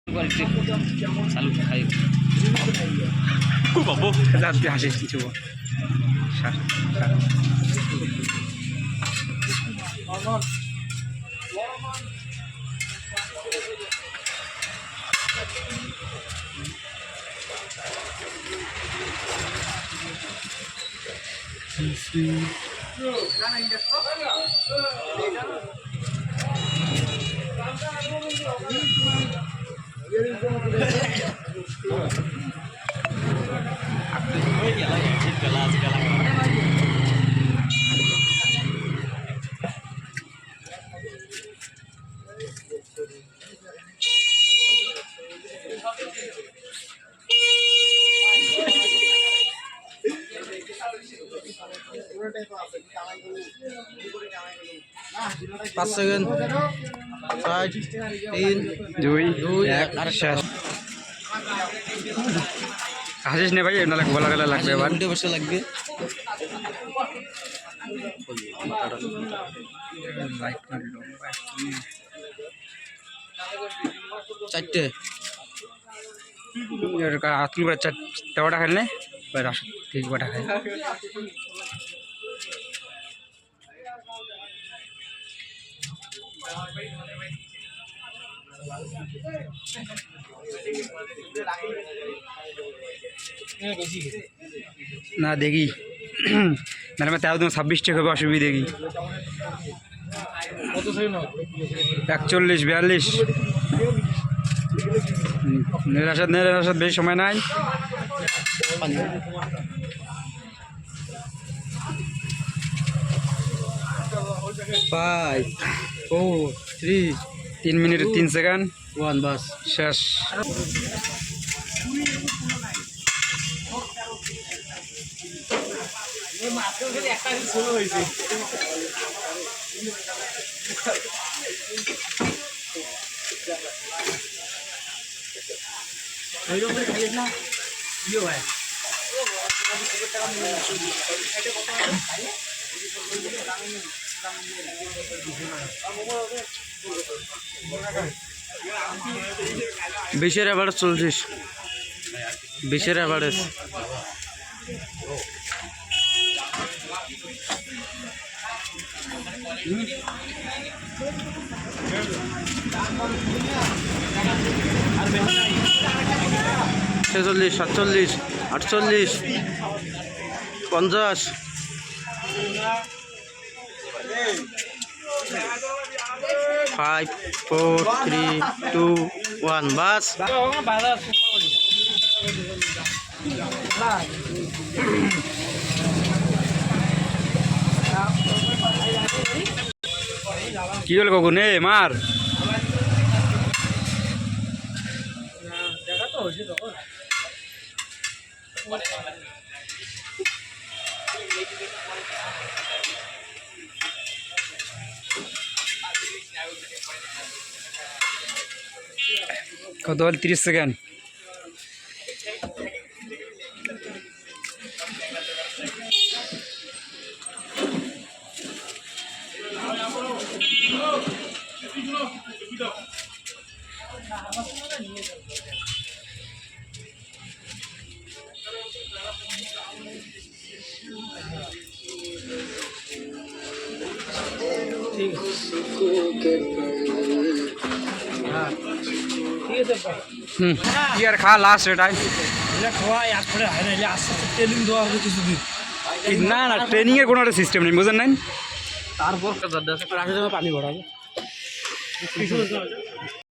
চালু খাই বাবু তুই হাসিস কিছু পাঁচ সেকেন্ড 5 3 2 1 শেষ হাসিস নে ভাই না গলা গলা লাগবে আবার উল্টে বসে লাগবে চারটে আতুল করে তেরোটা খেললে ঠিক কটা খাই না দেখি না मैं तेरह दूँ 26 टे হবে অসুবিধা কি 41 42 নিরাশাদ বেশি সময় নাই 5 4 3 3 মিনিট 3 সেকেন্ড 1 বাস শেষ বিশের এভারেজ চলছিস বিশের এভারেজ ছেচল্লিশ 47 48 50 5 4 3 2 1 বাস কি হল কখন মার কত 30 সেকেন্ড यार खा लास्ट टाइम ना ना ट्रेनिंग কোনো একটা সিস্টেম নেই বুঝেন নাই তারপর পানি ভরাবো